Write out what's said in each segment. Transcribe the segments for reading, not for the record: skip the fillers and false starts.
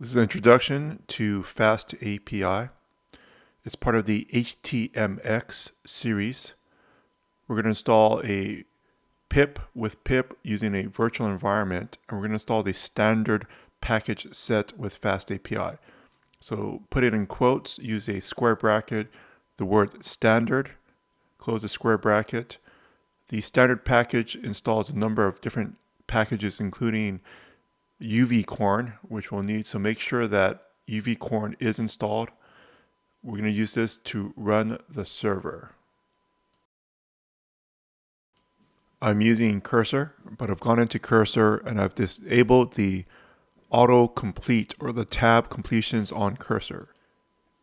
This is an introduction to FastAPI. It's part of the HTMX series. We're going to install a pip with pip using a virtual environment, and we're going to install the standard package set with FastAPI. So put it in quotes, use a square bracket, the word standard, close the square bracket. The standard package installs a number of different packages, including UVcorn, which we'll need. So make sure that UVcorn is installed. We're going to use this to run the server. I'm using Cursor, but I've gone into Cursor and I've disabled the auto-complete or the tab completions on Cursor.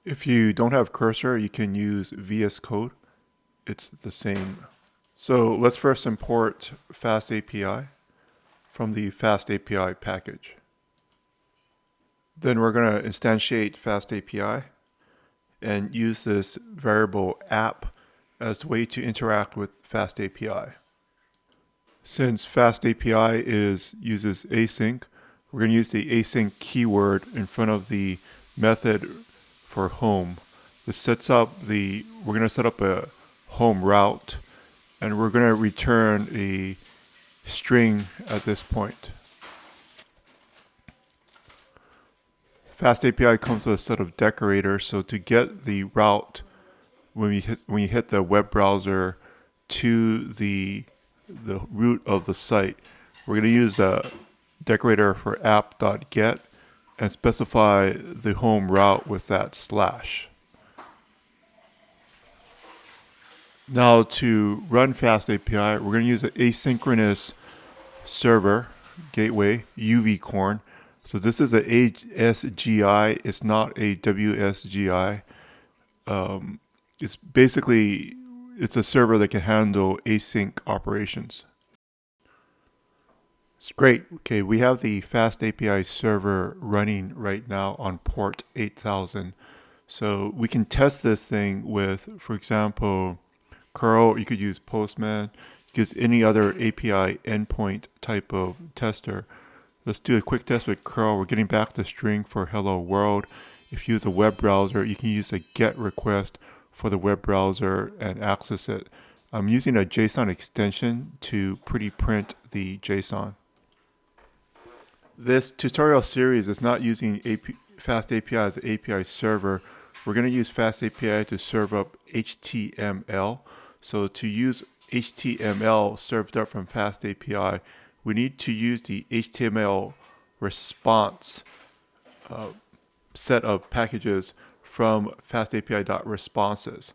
If you don't have Cursor, you can use VS Code. It's the same. So let's first import FastAPI from the FastAPI package. Then we're going to instantiate FastAPI and use this variable app as the way to interact with FastAPI. Since FastAPI uses async, we're going to use the async keyword in front of the method for home. This sets up we're going to set up a home route, and we're going to return a string at this point. FastAPI comes with a set of decorators, so to get the route when you hit the web browser to the root of the site, we're going to use a decorator for app.get and specify the home route with that slash. Now to run FastAPI, we're going to use an asynchronous server gateway, UVcorn. So this is a ASGI, it's not a WSGI. It's a server that can handle async operations. It's great. Okay, we have the FastAPI server running right now on port 8000. So we can test this thing with, for example, curl. You could use Postman. You could use any other API endpoint type of tester. Let's do a quick test with curl. We're getting back the string for hello world. If you use a web browser, you can use a GET request for the web browser and access it. I'm using a JSON extension to print the JSON. This tutorial series is not using FastAPI as an API server. We're going to use FastAPI to serve up HTML. So to use HTML served up from FastAPI, we need to use the HTML response set of packages from FastAPI.responses.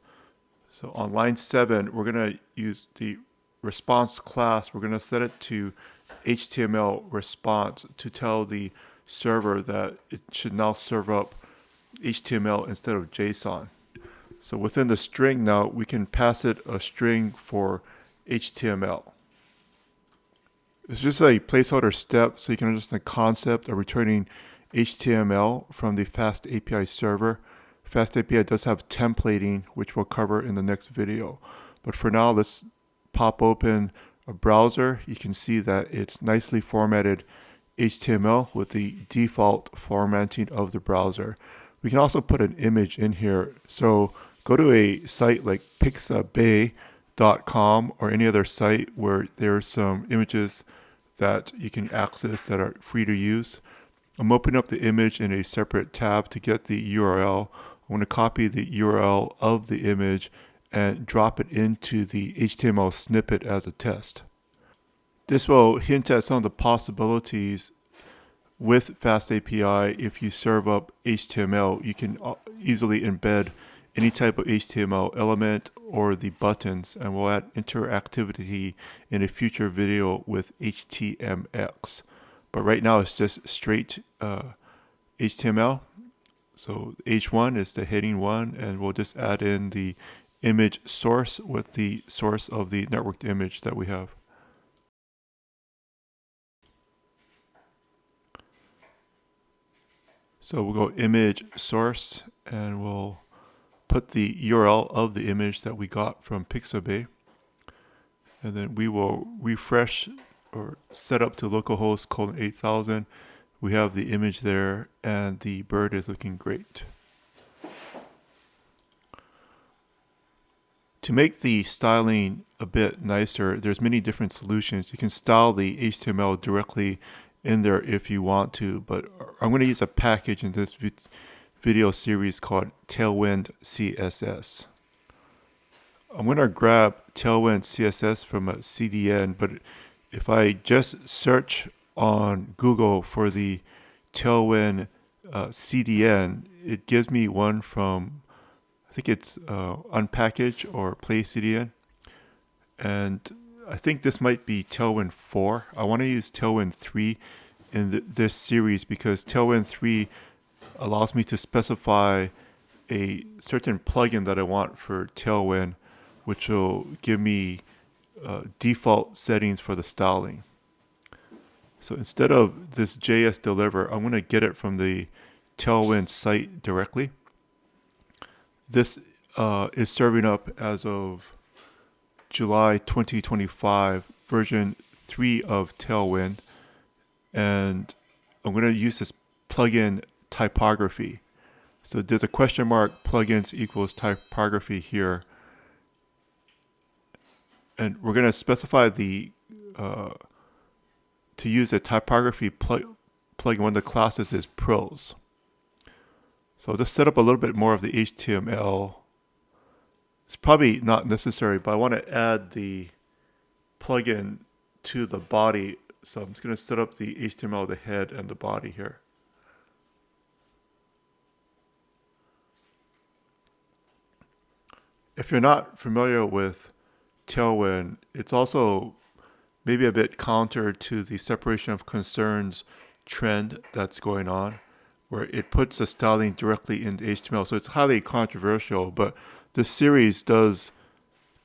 So on line 7, we're going to use the response class. We're going to set it to HTML response to tell the server that it should now serve up HTML instead of JSON. So within the string now, we can pass it a string for HTML. It's just a placeholder step so you can understand the concept of returning HTML from the FastAPI server. FastAPI does have templating, which we'll cover in the next video. But for now, let's pop open a browser. You can see that it's nicely formatted HTML with the default formatting of the browser. We can also put an image in here. So go to a site like pixabay.com or any other site where there's some images that you can access that are free to use. I'm opening up the image in a separate tab to get the URL. I want to copy the URL of the image and drop it into the HTML snippet as a test. This will hint at some of the possibilities with FastAPI. If you serve up HTML, you can easily embed any type of HTML element or the buttons, and we'll add interactivity in a future video with HTMX. But right now it's just straight HTML. So H1 is the heading 1, and we'll just add in the image source with the source of the networked image that we have. So we'll go image source, and we'll put the URL of the image that we got from Pixabay. And then we will refresh or set up to localhost :8000. we have the image there, and the bird is looking great. To make the styling a bit nicer, there's many different solutions. You can style the HTML directly in there if you want to, but I'm going to use a package in this video series called Tailwind CSS. I'm going to grab Tailwind CSS from a CDN, but if I just search on Google for the Tailwind CDN, it gives me one from, I think it's Unpackage or Play CDN. And I think this might be Tailwind 4. I want to use Tailwind 3 in this series because Tailwind 3 allows me to specify a certain plugin that I want for Tailwind, which will give me default settings for the styling. So instead of this JS deliver, I'm going to get it from the Tailwind site directly. This is serving up as of July 2025, version 3 of Tailwind. And I'm going to use this plugin typography. So there's a question mark plugins equals typography here. And we're going to specify the to use a typography plugin. One of the classes is pros. So I'll just set up a little bit more of the HTML. It's probably not necessary, but I want to add the plugin to the body. So I'm just going to set up the HTML, the head, and the body here. If you're not familiar with Tailwind, it's also maybe a bit counter to the separation of concerns trend that's going on, where it puts the styling directly into HTML. So it's highly controversial, but this series does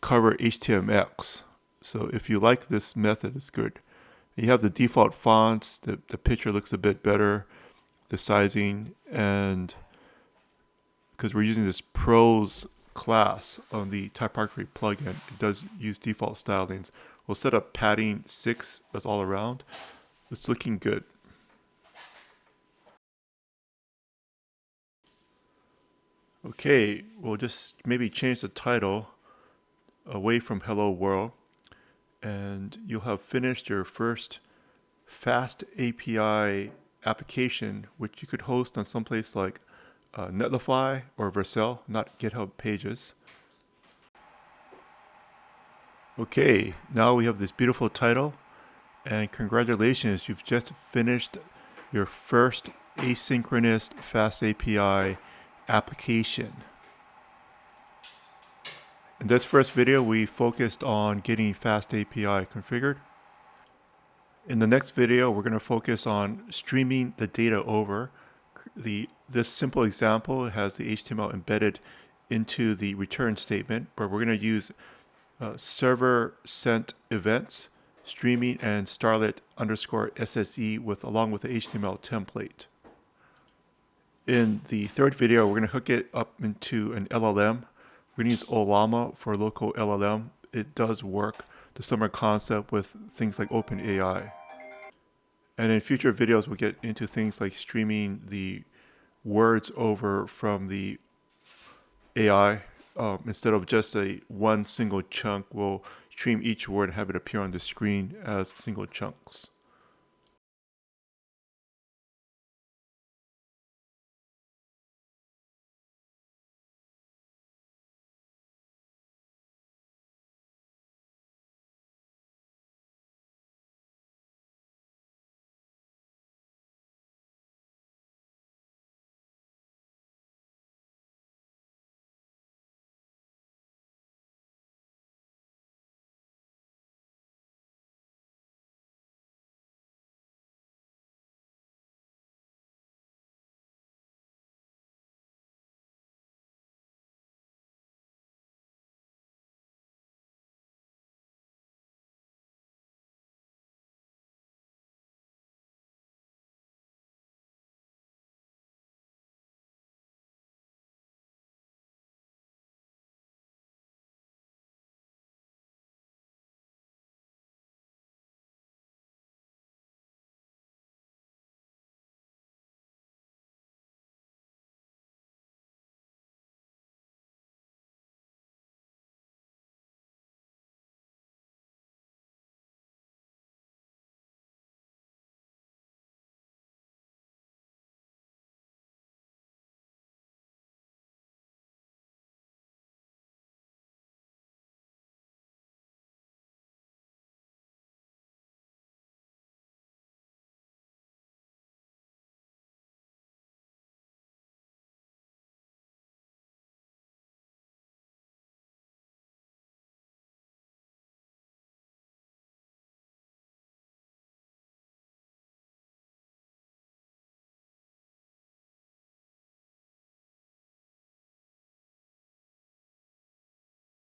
cover HTMX. So if you like this method, it's good. You have the default fonts, the picture looks a bit better, the sizing, and because we're using this pros class on the typography plugin, it does use default stylings. We'll set up padding 6 that's all around. It's looking good. Okay, we'll just maybe change the title away from Hello World, and you'll have finished your first FastAPI application, which you could host on someplace like Netlify or Vercel, not GitHub Pages. Okay, now we have this beautiful title, and congratulations, you've just finished your first asynchronous FastAPI application. In this first video, we focused on getting FastAPI configured. In the next video, we're going to focus on streaming the data over. This simple example has the HTML embedded into the return statement, but we're going to use server sent events, streaming, and starlet underscore SSE along with the HTML template. In the third video, we're going to hook it up into an LLM. We're going to use Ollama for local LLM. It does work, the similar concept with things like OpenAI. And in future videos, we'll get into things like streaming the words over from the AI. Instead of just one single chunk, we'll stream each word and have it appear on the screen as single chunks.